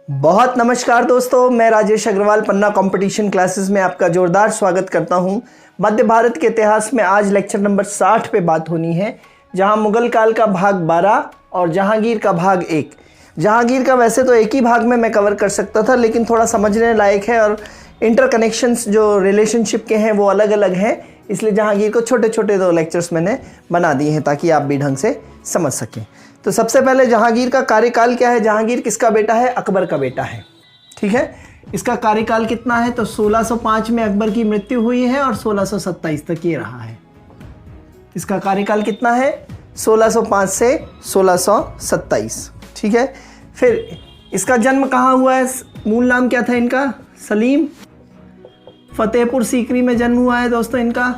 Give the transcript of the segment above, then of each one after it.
बहुत नमस्कार दोस्तों, मैं राजेश अग्रवाल पन्ना कंपटीशन क्लासेस में आपका जोरदार स्वागत करता हूं। मध्य भारत के इतिहास में आज लेक्चर नंबर 60 पे बात होनी है, जहां मुगल काल का भाग 12 और जहांगीर का भाग 1। जहांगीर का वैसे तो एक ही भाग में मैं कवर कर सकता था, लेकिन थोड़ा समझने लायक है और इंटरकनेक्शंस जो रिलेशनशिप के हैं वो अलग अलग हैं, इसलिए जहांगीर को छोटे छोटे 2 लेक्चर्स मैंने बना दिए हैं ताकि आप भी ढंग से समझ सकें। तो सबसे पहले जहांगीर का कार्यकाल क्या है। जहांगीर किसका बेटा है? अकबर का बेटा है। ठीक है, इसका कार्यकाल कितना है? तो 1605 में अकबर की मृत्यु हुई है और 1627 तक ये रहा है। इसका कार्यकाल कितना है? 1605 से 1627। ठीक है, फिर इसका जन्म कहाँ हुआ है? मूल नाम क्या था इनका? सलीम। फतेहपुर सीकरी में जन्म हुआ है दोस्तों इनका,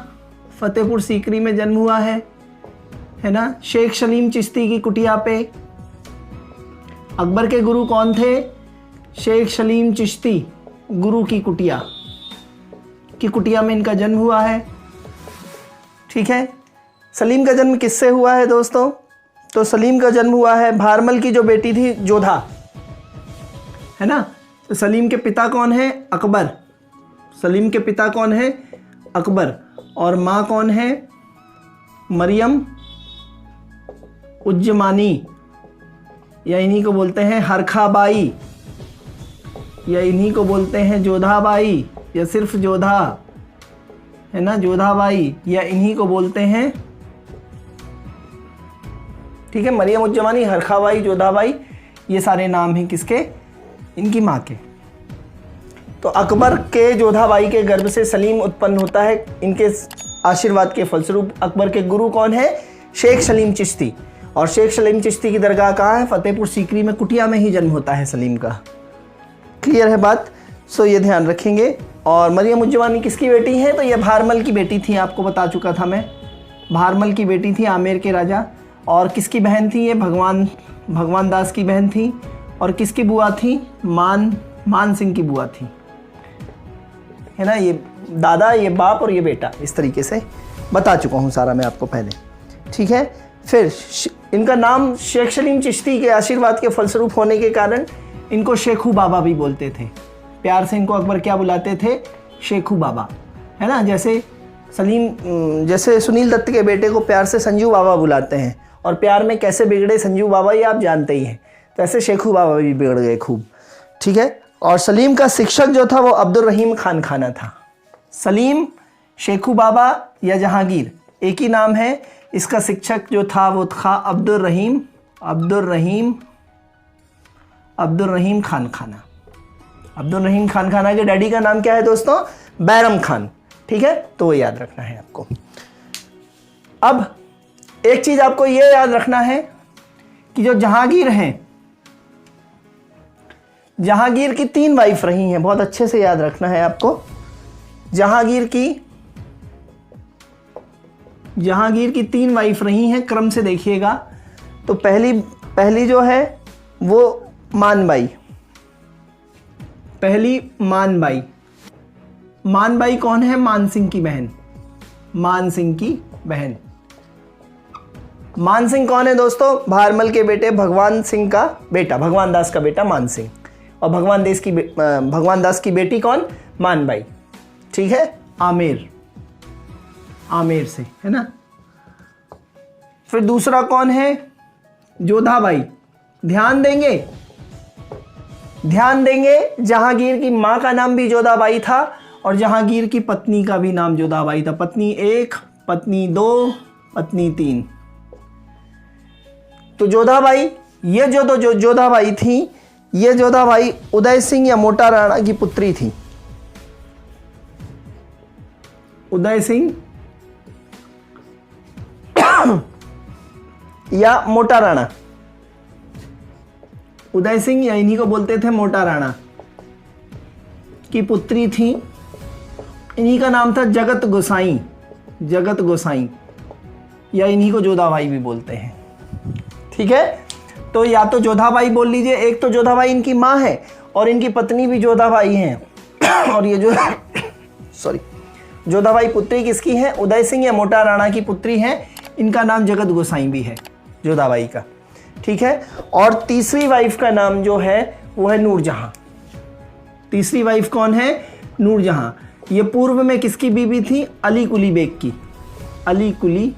फतेहपुर सीकरी में जन्म हुआ है ना। शेख सलीम चिश्ती की कुटिया पे। अकबर के गुरु कौन थे? शेख सलीम चिश्ती गुरु की कुटिया में इनका जन्म हुआ है। ठीक है, सलीम का जन्म किससे हुआ है दोस्तों? तो सलीम का जन्म हुआ है भारमल की जो बेटी थी जोधा, है ना। तो सलीम के पिता कौन है? अकबर। सलीम के पिता कौन है? अकबर। और माँ कौन है? मरियम उज्जमानी, या इन्हीं को बोलते हैं हरखाबाई, या इन्हीं को बोलते हैं जोधाबाई, या सिर्फ जोधा, है ना, जोधाबाई, या इन्हीं को बोलते हैं। ठीक है, मरियम उज्जमानी, हरखाबाई, जोधाबाई, ये सारे नाम हैं किसके? इनकी माँ के। तो अकबर के जोधाबाई के गर्भ से सलीम उत्पन्न होता है। इनके आशीर्वाद के फलस्वरूप अकबर के गुरु कौन है? शेख सलीम चिश्ती। और शेख सलीम चिश्ती की दरगाह कहाँ है? फतेहपुर सीकरी में, कुटिया में ही जन्म होता है सलीम का। क्लियर है बात? सो ये ध्यान रखेंगे। और मरियम उज्जमानी किसकी बेटी है? तो ये भारमल की बेटी थी, आपको बता चुका था मैं। भारमल की बेटी थी, आमेर के राजा। और किसकी बहन थी ये? भगवान दास की बहन थी। और किसकी बुआ थी? मान सिंह की बुआ थी, है ना। ये दादा, ये बाप और ये बेटा, इस तरीके से बता चुका हूँ सारा मैं आपको पहले। ठीक है, फिर इनका नाम शेख सलीम चिश्ती के आशीर्वाद के फलस्वरूप होने के कारण इनको शेखू बाबा भी बोलते थे। प्यार से इनको अकबर क्या बुलाते थे? शेखू बाबा, है ना। जैसे सुनील दत्त के बेटे को प्यार से संजू बाबा बुलाते हैं, और प्यार में कैसे बिगड़े संजू बाबा ये आप जानते ही हैं। तो ऐसे शेखू बाबा भी बिगड़ गए खूब। ठीक है, और सलीम का शिक्षक जो था वो अब्दुल रहीम खान खाना था। सलीम, शेखू बाबा या जहांगीर एक ही नाम है। इसका शिक्षक जो था वो था अब्दुल रहीम खान खाना। अब्दुल रहीम खान खाना के डैडी का नाम क्या है दोस्तों? बैरम खान। ठीक है, तो वो याद रखना है आपको। अब एक चीज आपको ये याद रखना है कि जो जहांगीर हैं, जहांगीर की 3 वाइफ रही हैं। बहुत अच्छे से याद रखना है आपको। जहांगीर की 3 वाइफ रही हैं, क्रम से देखिएगा। तो पहली जो है वो मानबाई। पहली मानबाई। मानबाई कौन है? मान सिंह की बहन। मान सिंह कौन है दोस्तों? भारमल के बेटे भगवान सिंह का बेटा, भगवान दास का बेटा मान सिंह। और भगवान दास की बेटी कौन? मानबाई। ठीक है, आमेर से, है ना। फिर दूसरा कौन है? जोधाबाई। ध्यान देंगे, जहांगीर की माँ का नाम भी जोधाबाई था और जहांगीर की पत्नी का भी नाम जोधाबाई था। पत्नी 1, पत्नी 2, पत्नी 3। तो जोधाबाई, ये जो जोधाबाई थी, ये जोधाबाई उदय सिंह या मोटा राणा की पुत्री थी। उदय सिंह या मोटा राणा। उदय सिंह या इन्हीं को बोलते थे मोटा राणा की पुत्री थी। इन्हीं का नाम था जगत गोसाई, या इन्हीं को जोधाबाई भी बोलते हैं। ठीक है, तो या तो जोधाबाई बोल लीजिए। एक तो जोधाबाई इनकी माँ है और इनकी पत्नी भी जोधाबाई हैं। और ये जोधाबाई पुत्री किसकी है? उदय सिंह या मोटा राणा की पुत्री हैं। इनका नाम जगत गोसाई भी है जोधाबाई का। ठीक है, और तीसरी वाइफ का नाम जो है वो है नूरजहां। तीसरी वाइफ कौन है? नूरजहां। ये पूर्व में किसकी बीवी थी? अली कुली बेग की। अली कुली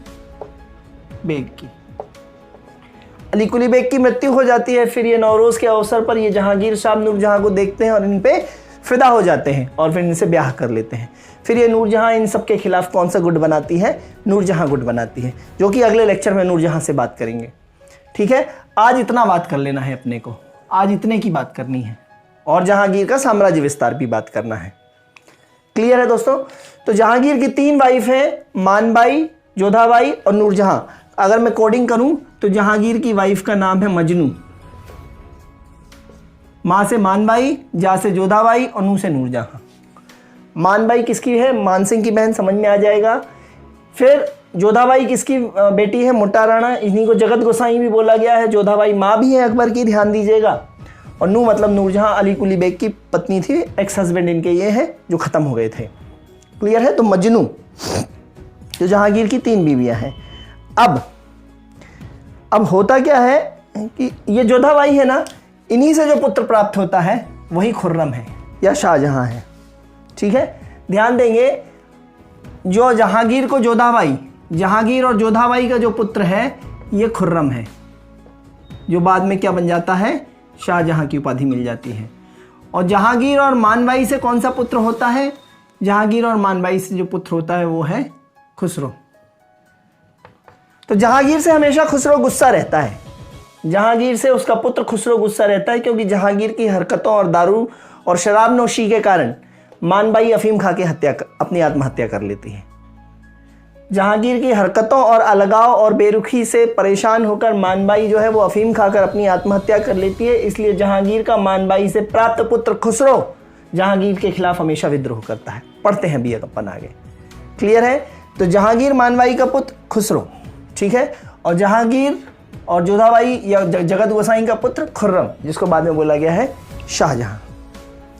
बेग की। अली कुली बेग की मृत्यु हो जाती है। फिर ये नौरोज के अवसर पर ये जहांगीर शाह नूरजहां को देखते हैं और इन पे फिदा हो जाते हैं और फिर इनसे ब्याह कर लेते हैं। फिर ये नूरजहां इन सब के खिलाफ कौन सा गुट बनाती है? नूरजहां गुट बनाती है, जो कि अगले लेक्चर में नूरजहां से बात करेंगे। ठीक है, आज इतना बात कर लेना है अपने को, आज इतने की बात करनी है और जहांगीर का साम्राज्य विस्तार भी बात करना है। क्लियर है दोस्तों? तो जहांगीर की 3 वाइफ हैं, मानबाई, जोधाबाई और नूरजहां। अगर मैं कोडिंग करूं तो जहांगीर की वाइफ का नाम है मजनू। मां से मानबाई, जा से जोधाबाई और नू से नूरजहां। मानबाई किसकी है? मानसिंह की बहन, समझ में आ जाएगा। फिर जोधाबाई किसकी बेटी है? मोटा राणा, इन्हीं को जगत गोसाई भी बोला गया है। जोधाबाई माँ भी है अकबर की, ध्यान दीजिएगा। और नू मतलब नूरजहां अली कुली बेग की पत्नी थी, एक्स हस्बैंड इनके ये हैं जो ख़त्म हो गए थे। क्लियर है? तो मजनू जो जहांगीर की 3 बीवियां हैं। अब होता क्या है कि ये जोधाबाई है ना, इन्हीं से जो पुत्र प्राप्त होता है वही खुर्रम है या शाहजहां है। ठीक है, ध्यान देंगे। जो जहांगीर को जोधाबाई, जहांगीर और जोधाबाई का जो पुत्र है ये खुर्रम है, जो बाद में क्या बन जाता है? शाहजहां की उपाधि मिल जाती है। और जहांगीर और मानबाई से कौन सा पुत्र होता है? जहांगीर और मानबाई से जो पुत्र होता है वो है खुसरो। तो जहांगीर से हमेशा खुसरो गुस्सा रहता है। जहांगीर से उसका पुत्र खुसरो गुस्सा रहता है, क्योंकि जहांगीर की हरकतों और दारू और शराब नोशी के कारण मानबाई अफीम खा के अपनी आत्महत्या कर लेती है। जहांगीर की हरकतों और अलगाव और बेरुखी से परेशान होकर मानबाई जो है वो अफीम खाकर अपनी आत्महत्या कर लेती है। इसलिए जहांगीर का मानबाई से प्राप्त पुत्र खुसरो जहांगीर के खिलाफ हमेशा विद्रोह करता है। पढ़ते हैं भी अपन आगे। क्लियर है? तो जहांगीर मानबाई का पुत्र खुसरो, ठीक है, और जहांगीर और जोधाबाई या जगत गोसाई का पुत्र खुर्रम, जिसको बाद में बोला गया है शाहजहां।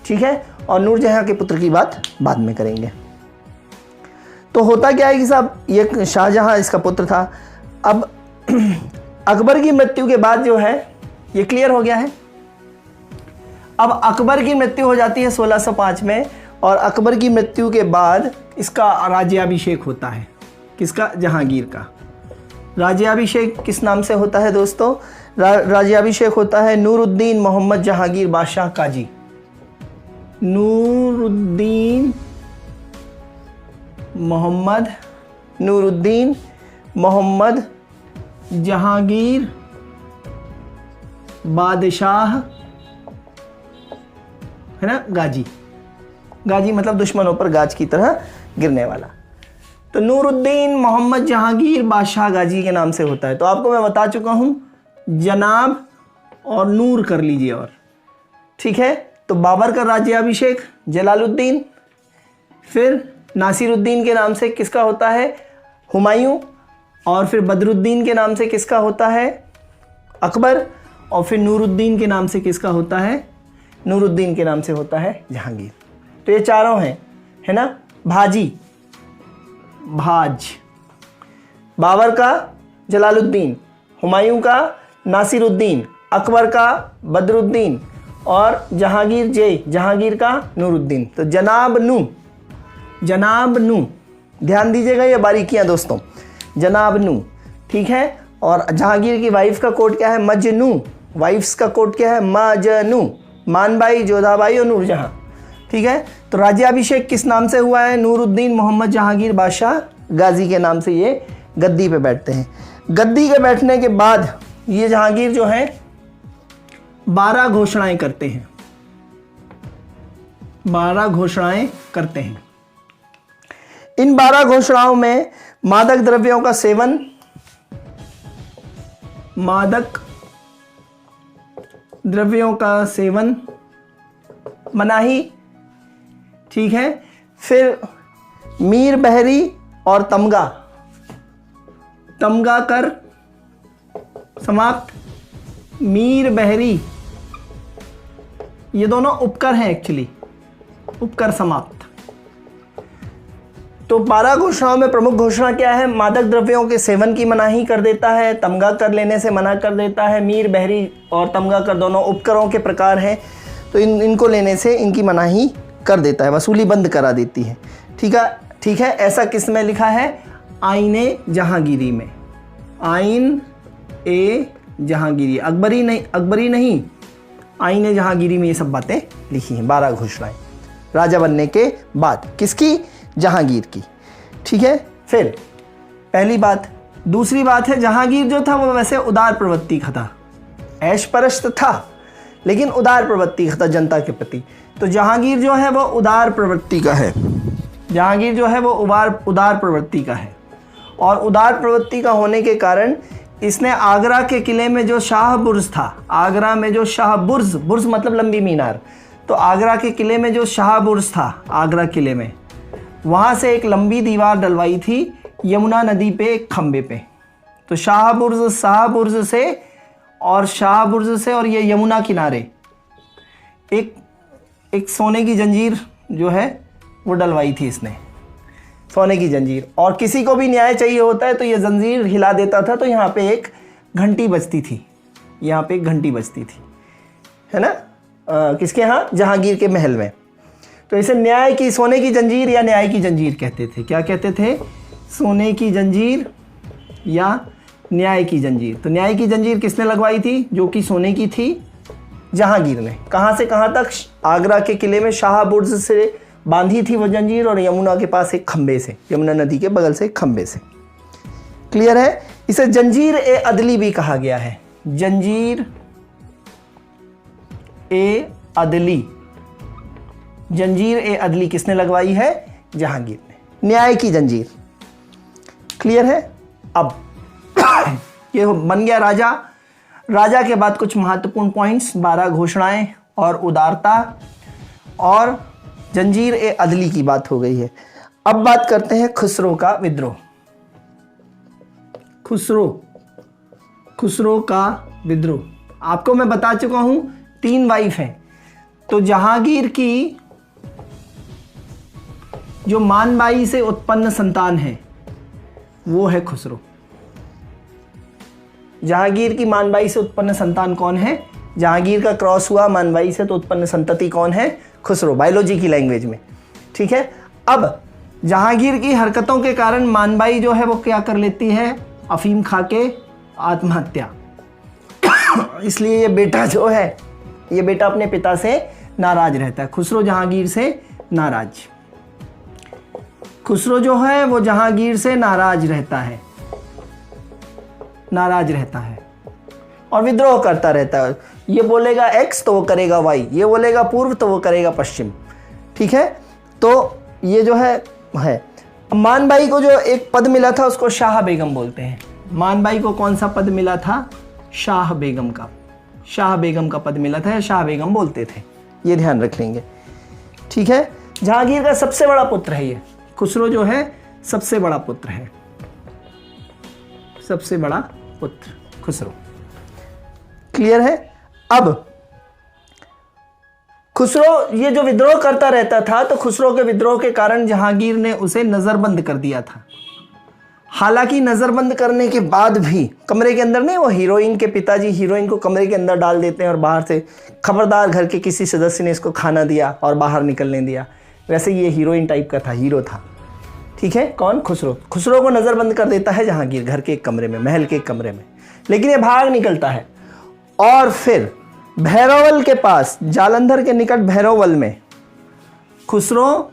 ठीक है, और नूरजहां के पुत्र की बात बाद में करेंगे। तो होता क्या है कि साहब ये शाहजहां इसका पुत्र था। अब अकबर की मृत्यु के बाद जो है ये क्लियर हो गया है। अब अकबर की मृत्यु हो जाती है 1605 में, और अकबर की मृत्यु के बाद इसका राज्याभिषेक होता है। किसका? जहांगीर का। राज्याभिषेक किस नाम से होता है दोस्तों? राज्याभिषेक होता है नूरुद्दीन मोहम्मद जहांगीर बादशाह काजी। नूरुद्दीन मोहम्मद जहांगीर बादशाह, है ना, गाजी। गाजी मतलब दुश्मनों पर गाज की तरह गिरने वाला। तो नूरुद्दीन मोहम्मद जहांगीर बादशाह गाजी के नाम से होता है। तो आपको मैं बता चुका हूं, जनाब और नूर कर लीजिए। और ठीक है, तो बाबर का राज्याभिषेक जलालुद्दीन, फिर नासिरुद्दीन के नाम से किसका होता है? हुमायूं, और फिर बदरुद्दीन के नाम से किसका होता है? अकबर, और फिर नूरुद्दीन के नाम से किसका होता है? नूरुद्दीन के नाम से होता है जहांगीर। तो ये चारों हैं, है ना, भाज। बाबर का जलालुद्दीन, हुमायूं का नासिरुद्दीन, अकबर का बदरुद्दीन और जहांगीर का नूरुद्दीन। तो जनाब नू, ध्यान दीजिएगा ये बारीकियां दोस्तों। जनाब नू, ठीक है। और जहांगीर की वाइफ का कोड क्या है? मजनू। वाइफ्स का कोड क्या है? मजनू। मानबाई, जोधाबाई और नूरजहां, ठीक है। तो राज्याभिषेक किस नाम से हुआ है? नूरुद्दीन मोहम्मद जहांगीर बादशाह गाजी के नाम से ये गद्दी पे बैठते हैं। गद्दी के बैठने के बाद ये जहांगीर जो है 12 घोषणाएं करते हैं। 12 घोषणाएं करते हैं। इन 12 घोषणाओं में मादक द्रव्यों का सेवन, मनाही, ठीक है। फिर मीर बहरी और तमगा कर समाप्त। मीर बहरी ये दोनों उपकर हैं, एक्चुअली उपकर समाप्त। तो 12 घोषणाओं में प्रमुख घोषणा क्या है? मादक द्रव्यों के सेवन की मनाही कर देता है, तमगा कर लेने से मना कर देता है। मीर, बहरी और तमगा कर दोनों उपकरों के प्रकार हैं, तो इनको लेने से इनकी मनाही कर देता है, वसूली बंद करा देती है। ठीक है। ऐसा किस में लिखा है? आईने जहांगीरी में। आइन ए जहांगीरी, अकबरी नहीं, आईने जहांगीरी में ये सब बातें लिखी हैं। 12 घोषणाएं राजा बनने के बाद, किसकी? जहांगीर की। ठीक है। फिर पहली बात। दूसरी बात है, जहांगीर जो था वो वैसे उदार प्रवृत्ति का था, ऐश परस्त था, लेकिन उदार प्रवृत्ति का था जनता के प्रति। तो जहांगीर जो है वो उदार प्रवृत्ति का है। जहांगीर जो है वो उदार प्रवृत्ति का है, और उदार प्रवृत्ति का होने के कारण इसने आगरा के किले में जो शाह बुर्ज था, आगरा में जो शाह बुर्ज मतलब लंबी मीनार, तो आगरा के किले में जो शाह बुर्ज था, आगरा किले में, वहाँ से एक लंबी दीवार डलवाई थी यमुना नदी पे एक खंबे पे। तो शाह बुर्ज से और ये यमुना किनारे एक सोने की जंजीर जो है वो डलवाई थी इसने, सोने की जंजीर। और किसी को भी न्याय चाहिए होता है तो ये जंजीर हिला देता था, तो यहाँ पे एक घंटी बजती थी, यहाँ पे एक घंटी बजती थी, है ना? किसके यहाँ? जहांगीर के महल में। तो इसे न्याय की, सोने की जंजीर या न्याय की जंजीर कहते थे। क्या कहते थे? सोने की जंजीर या न्याय की जंजीर। तो न्याय की जंजीर किसने लगवाई थी? जो कि सोने की थी, जहांगीर ने। कहाँ से कहाँ तक? आगरा के किले में शाह बुर्ज से बांधी थी वो जंजीर, और यमुना के पास एक खंबे से, यमुना नदी के बगल से एक खंबे से। क्लियर है? इसे जंजीर ए अदली भी कहा गया है। जंजीर ए अदली। जंजीर ए अदली किसने लगवाई है? जहांगीर ने। न्याय की जंजीर। क्लियर है? अब ये बन गया राजा। राजा के बाद कुछ महत्वपूर्ण पॉइंट्स, 12 घोषणाएं और उदारता और जंजीर ए अदली की बात हो गई है। अब बात करते हैं खुसरो का विद्रोह। खुसरो का विद्रोह। आपको मैं बता चुका हूं 3 वाइफ हैं। तो जहांगीर की जो मानबाई से उत्पन्न संतान है वो है खुसरो। जहांगीर की मानबाई से उत्पन्न संतान कौन है? जहांगीर का क्रॉस हुआ मानबाई से, तो उत्पन्न संतति कौन है? खुसरो, बायोलॉजी की लैंग्वेज में। ठीक है। अब जहांगीर की हरकतों के कारण मानबाई जो है वो क्या कर लेती है? अफीम खा के आत्महत्या। इसलिए ये बेटा जो है, ये बेटा अपने पिता से नाराज रहता है। खुसरो जहांगीर से नाराज। खुसरो जो है वो जहांगीर से नाराज रहता है और विद्रोह करता रहता है। ये बोलेगा एक्स तो वो करेगा वाई, ये बोलेगा पूर्व तो वो करेगा पश्चिम। ठीक है। तो ये जो है मानबाई को जो एक पद मिला था उसको शाह बेगम बोलते हैं। मानबाई को कौन सा पद मिला था? शाह बेगम का। शाह बेगम का पद मिला था, या शाह बेगम बोलते थे, ये ध्यान रख लेंगे। ठीक है। जहांगीर का सबसे बड़ा पुत्र है ये। खुसरो जो है सबसे बड़ा पुत्र है, सबसे बड़ा पुत्र खुसरो। क्लियर है? अब खुसरो ये जो विद्रोह करता रहता था, तो खुसरो के विद्रोह के कारण जहांगीर ने उसे नजरबंद कर दिया था। हालांकि नजरबंद करने के बाद भी कमरे के अंदर नहीं, वो हीरोइन के पिताजी हीरोइन को कमरे के अंदर डाल देते हैं और बाहर से खबरदार घर के किसी सदस्य ने इसको खाना दिया और बाहर निकलने दिया। वैसे ये हीरोइन टाइप का था, हीरो था। ठीक है। कौन? खुसरो। खुसरो को नजरबंद कर देता है जहांगीर घर के एक कमरे में, महल के एक कमरे में, लेकिन ये भाग निकलता है। और फिर भैरवल के पास, जालंधर के निकट भैरवल में खुसरो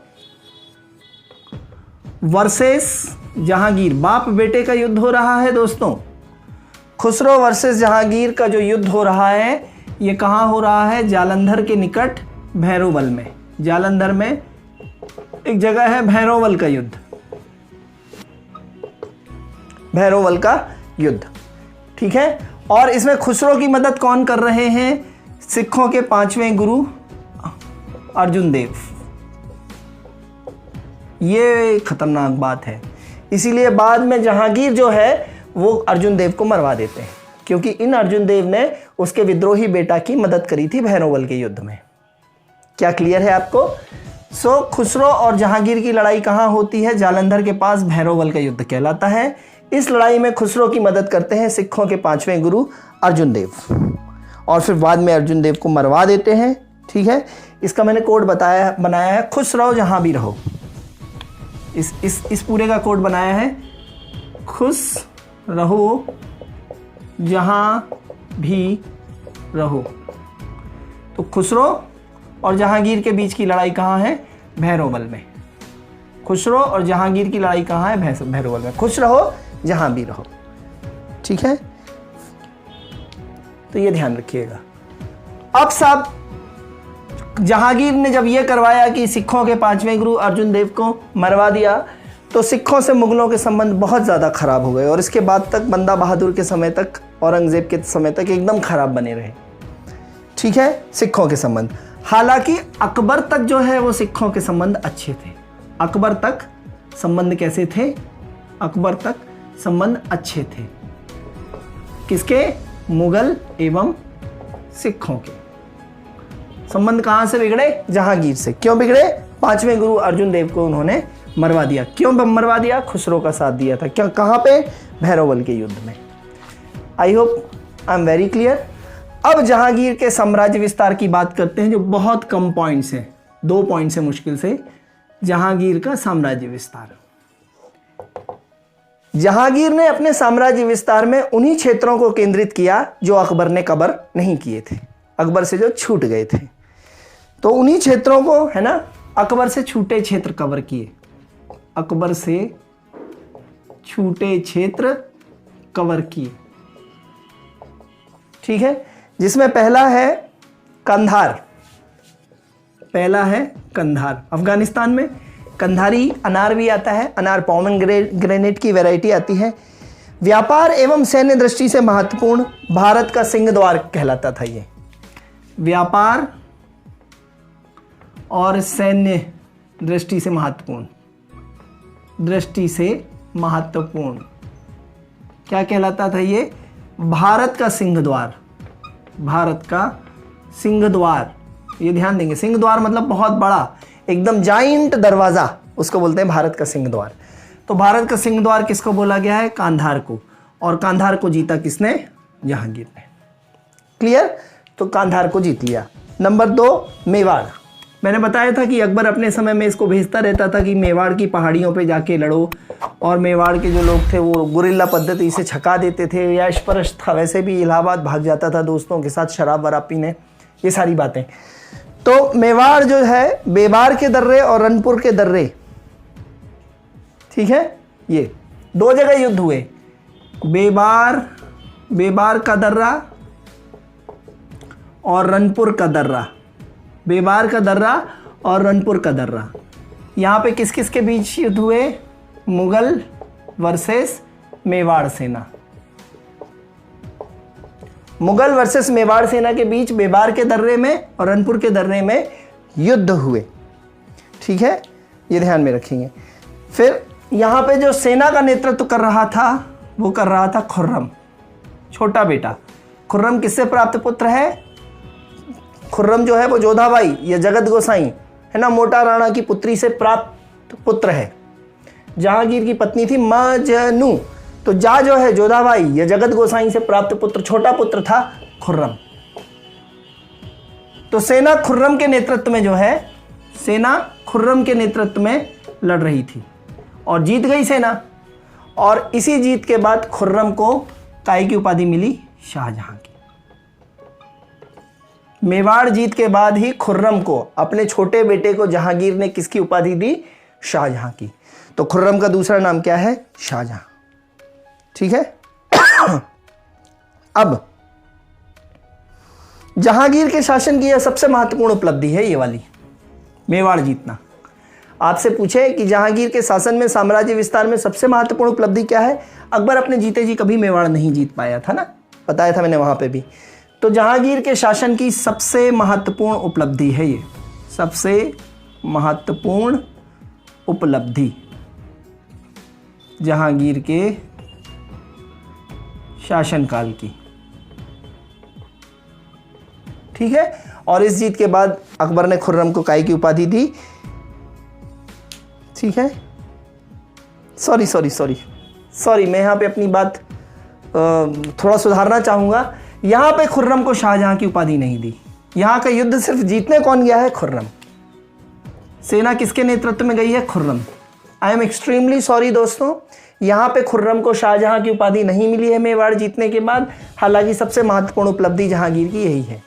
वर्सेस जहांगीर, बाप बेटे का युद्ध हो रहा है दोस्तों। खुसरो वर्सेस जहांगीर का जो युद्ध हो रहा है, ये कहाँ हो रहा है? जालंधर के निकट भैरवल में। जालंधर में एक जगह है भैरवल का युद्ध, भैरवल का युद्ध। ठीक है। और इसमें खुसरो की मदद कौन कर रहे हैं? सिखों के 5वें गुरु अर्जुन देव। ये खतरनाक बात है, इसीलिए बाद में जहांगीर जो है वो अर्जुन देव को मरवा देते हैं, क्योंकि इन अर्जुन देव ने उसके विद्रोही बेटा की मदद करी थी भैरवल के युद्ध में। क्या क्लियर है आपको? सो खुसरो और जहांगीर की लड़ाई कहाँ होती है? जालंधर के पास भैरोवल का युद्ध कहलाता है। इस लड़ाई में खुसरो की मदद करते हैं सिखों के 5वें गुरु अर्जुन देव, और फिर बाद में अर्जुन देव को मरवा देते हैं। ठीक है, इसका मैंने कोड बनाया है, खुश रहो जहां भी रहो। इस पूरे का कोड बनाया है, खुश रहो जहां भी रहो। तो खुसरो और जहांगीर के बीच की लड़ाई कहाँ है? भैरोवल में। खुसरो और जहांगीर की लड़ाई कहाँ है? भैरोवल में। खुश रहो जहां भी रहो। ठीक है, तो ये ध्यान रखिएगा। अब साहब जहांगीर ने जब ये करवाया कि सिखों के 5वें गुरु अर्जुन देव को मरवा दिया, तो सिखों से मुगलों के संबंध बहुत ज़्यादा खराब हो गए और इसके बाद तक बंदा बहादुर के समय तक, औरंगजेब के समय तक एकदम खराब बने रहे। ठीक है, सिखों के संबंध। हालांकि अकबर तक जो है वो सिखों के संबंध अच्छे थे। अकबर तक संबंध कैसे थे? अकबर तक संबंध अच्छे थे। किसके? मुगल एवं सिखों के। संबंध कहां से बिगड़े? जहांगीर से। क्यों बिगड़े? 5वें गुरु अर्जुन देव को उन्होंने मरवा दिया। क्यों मरवा दिया? खुसरो का साथ दिया था। क्यों? कहां पे? भैरोवल के युद्ध में। I hope I am very clear. अब जहांगीर के साम्राज्य विस्तार की बात करते हैं, जो बहुत कम पॉइंट्स हैं, 2 पॉइंट्स है मुश्किल से। जहांगीर का साम्राज्य विस्तार। जहांगीर ने अपने साम्राज्य विस्तार में उन्हीं क्षेत्रों को केंद्रित किया जो अकबर ने कवर नहीं किए थे, अकबर से जो छूट गए थे। तो उन्हीं क्षेत्रों को, है ना, अकबर से छूटे क्षेत्र कवर किए। अकबर से छूटे क्षेत्र कवर किए। ठीक है, जिसमें पहला है कंधार। पहला है कंधार, अफगानिस्तान में। कंधारी अनार भी आता है, अनार पोमेग्रेनेट की वैरायटी आती है। व्यापार एवं सैन्य दृष्टि से महत्वपूर्ण, भारत का सिंह द्वार कहलाता था ये। व्यापार और सैन्य दृष्टि से महत्वपूर्ण, दृष्टि से महत्वपूर्ण क्या कहलाता था ये? भारत का सिंह द्वार। भारत का सिंह द्वार, ये ध्यान देंगे। सिंह द्वार मतलब बहुत बड़ा, एकदम जाइंट दरवाजा, उसको बोलते हैं भारत का सिंह द्वार। तो भारत का सिंह द्वार किसको बोला गया है? कांधार को। और कांधार को जीता किसने? जहांगीर ने। क्लियर? तो कांधार को जीत लिया। नंबर 2 मेवाड़। मैंने बताया था कि अकबर अपने समय में इसको भेजता रहता था कि मेवाड़ की पहाड़ियों पे जाके लड़ो, और मेवाड़ के जो लोग थे वो गुरिल्ला पद्धति से छका देते थे। यशपरस्त था, वैसे भी इलाहाबाद भाग जाता था दोस्तों के साथ शराब वराब पीने, ये सारी बातें। तो मेवाड़ जो है, बेबार के दर्रे और रनपुर के दर्रे, ठीक है, ये 2 जगह युद्ध हुए। बेबार का दर्रा और रनपुर का दर्रा। बेबार का दर्रा और रनपुर का दर्रा। यहाँ पे किस किस के बीच युद्ध हुए? मुगल वर्सेस मेवाड़ सेना। मुगल वर्सेस मेवाड़ सेना के बीच बेबार के दर्रे में और रनपुर के दर्रे में युद्ध हुए। ठीक है, ये ध्यान में रखेंगे। फिर यहाँ पे जो सेना का नेतृत्व कर रहा था वो कर रहा था खुर्रम, छोटा बेटा। खुर्रम किससे प्राप्त पुत्र है? खुर्रम जो है वो जोधाबाई या जगत गोसाई, है ना, मोटा राणा की पुत्री से प्राप्त पुत्र है। जहांगीर की पत्नी थी मजनू, तो जो है जोधाबाई या जगत गोसाई से प्राप्त पुत्र, छोटा पुत्र था खुर्रम। तो सेना खुर्रम के नेतृत्व में जो है, सेना खुर्रम के नेतृत्व में लड़ रही थी और जीत गई सेना। और इसी जीत के बाद खुर्रम को काय की उपाधि मिली? शाहजहां की। मेवाड़ जीत के बाद ही खुर्रम को, अपने छोटे बेटे को जहांगीर ने किसकी उपाधि दी? शाहजहां की। तो खुर्रम का दूसरा नाम क्या है? शाहजहां। ठीक है। अब जहांगीर के शासन की यह सबसे महत्वपूर्ण उपलब्धि है, ये वाली, मेवाड़ जीतना। आपसे पूछे कि जहांगीर के शासन में, साम्राज्य विस्तार में सबसे महत्वपूर्ण उपलब्धि क्या है? अकबर अपने जीते जी कभी मेवाड़ नहीं जीत पाया था ना, बताया था मैंने वहां पे भी। तो जहांगीर के शासन की सबसे महत्वपूर्ण उपलब्धि है ये, सबसे महत्वपूर्ण उपलब्धि जहांगीर के शासनकाल की। ठीक है। और इस जीत के बाद अकबर ने खुर्रम को काय की उपाधि दी? ठीक है, सॉरी मैं यहाँ पे अपनी बात थोड़ा सुधारना चाहूँगा। यहाँ पे खुर्रम को शाहजहाँ की उपाधि नहीं दी। यहाँ का युद्ध सिर्फ जीतने कौन गया है? खुर्रम। सेना किसके नेतृत्व में गई है? Khurram. I am extremely sorry दोस्तों, यहाँ पे खुर्रम को शाहजहाँ की उपाधि नहीं मिली है मेवाड़ जीतने के बाद। हालांकि सबसे महत्वपूर्ण उपलब्धि जहांगीर की यही है,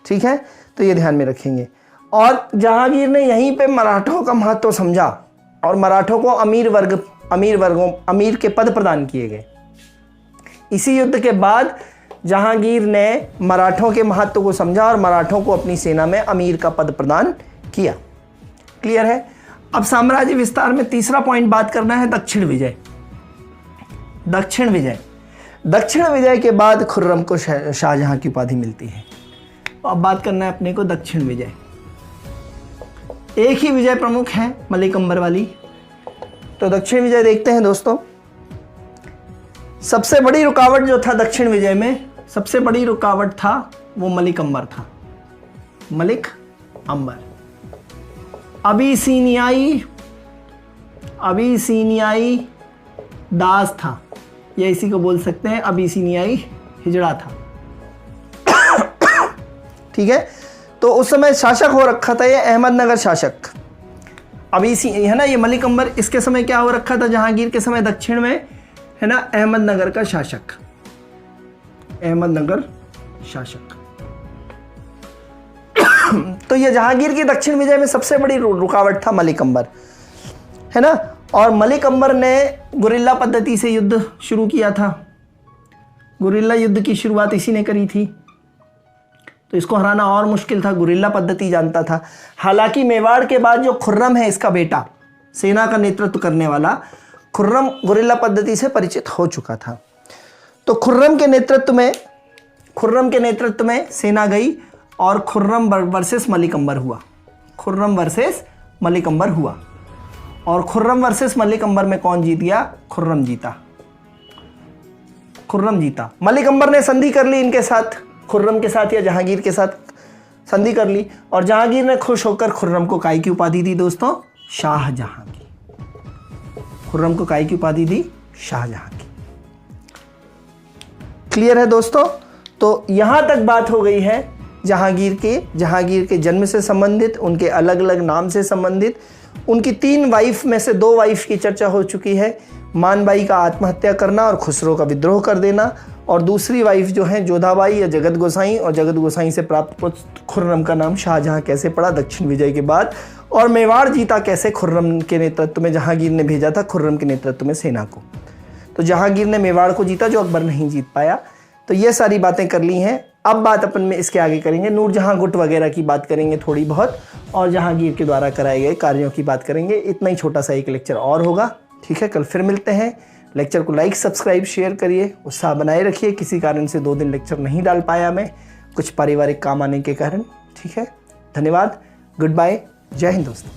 ठीक है, तो ये ध्यान में रखेंगे। और जहांगीर ने यहीं पे मराठों का महत्व समझा और मराठों को अमीर के पद प्रदान किए गए। इसी युद्ध के बाद जहांगीर ने मराठों के महत्व को समझा और मराठों को अपनी सेना में अमीर का पद प्रदान किया। क्लियर है? अब साम्राज्य विस्तार में तीसरा पॉइंट बात करना है दक्षिण विजय। दक्षिण विजय के बाद खुर्रम को शाहजहां की उपाधि मिलती है। तो अब बात करना है अपने को दक्षिण विजय। एक ही विजय प्रमुख है, मलिक अंबर वाली। तो दक्षिण विजय देखते हैं दोस्तों। सबसे बड़ी रुकावट जो था दक्षिण विजय में, सबसे बड़ी रुकावट था वो मलिक अंबर था। मलिक अंबर अबीसिनियाई दास था, या इसी को बोल सकते हैं अबीसिनियाई हिजड़ा था। ठीक है, तो उस समय शासक हो रखा था ये अहमदनगर शासक। अबीसी है ना, ये मलिक अंबर, इसके समय क्या हो रखा था? जहांगीर के समय दक्षिण में है ना अहमदनगर का शासक, अहमदनगर शासक। तो ये जहांगीर की दक्षिण विजय में सबसे बड़ी रुकावट था मलिक अंबर, है ना। और मलिक अंबर ने गुरिल्ला पद्धति से युद्ध शुरू किया था। गुरिल्ला युद्ध की शुरुआत इसी ने करी थी, तो इसको हराना और मुश्किल था। गुरिल्ला पद्धति जानता था। हालांकि मेवाड़ के बाद जो खुर्रम है, इसका बेटा, सेना का नेतृत्व करने वाला खुर्रम, गुरिल्ला पद्धति से परिचित हो चुका था। तो खुर्रम के नेतृत्व में सेना गई और खुर्रम वर्सेस मलिक अंबर हुआ। खुर्रम वर्सेस मलिक अंबर हुआ और खुर्रम वर्सेस मलिक अंबर में कौन जीत गया? खुर्रम जीता। मलिक अंबर ने संधि कर ली इनके साथ, खुर्रम के साथ या जहांगीर के साथ संधि कर ली, और जहांगीर ने खुश होकर खुर्रम को काय की उपाधि दी दोस्तों? शाहजहां की। खुर्रम को काय की उपाधि दी? शाहजहां की। क्लियर है दोस्तों? तो यहां तक बात हो गई है जहांगीर के जन्म से संबंधित, उनके अलग अलग नाम से संबंधित, उनकी 3 वाइफ में से 2 वाइफ की चर्चा हो चुकी है। मानबाई का आत्महत्या करना और खुसरो का विद्रोह कर देना, और दूसरी वाइफ जो है जोधाबाई या जगत गोसाई, और जगत गोसाई से प्राप्त पुत्र खुर्रम का नाम शाहजहां कैसे पड़ा दक्षिण विजय के बाद, और मेवाड़ जीता कैसे? खुर्रम के नेतृत्व में जहांगीर ने भेजा था खुर्रम के नेतृत्व में सेना को। तो जहांगीर ने मेवाड़ को जीता जो अकबर नहीं जीत पाया। तो ये सारी बातें कर ली हैं। अब बात अपन में इसके आगे करेंगे, नूरजहां गुट वगैरह की बात करेंगे थोड़ी बहुत, और जहांगीर के द्वारा कराए गए कार्यों की बात करेंगे। इतना ही छोटा सा एक लेक्चर और होगा, ठीक है। कल फिर मिलते हैं। लेक्चर को लाइक, सब्सक्राइब, शेयर करिए, उत्साह बनाए रखिए। किसी कारण से 2 दिन लेक्चर नहीं डाल पाया मैं, कुछ पारिवारिक काम आने के कारण, ठीक है। धन्यवाद, गुड बाय, जय हिंद दोस्तों।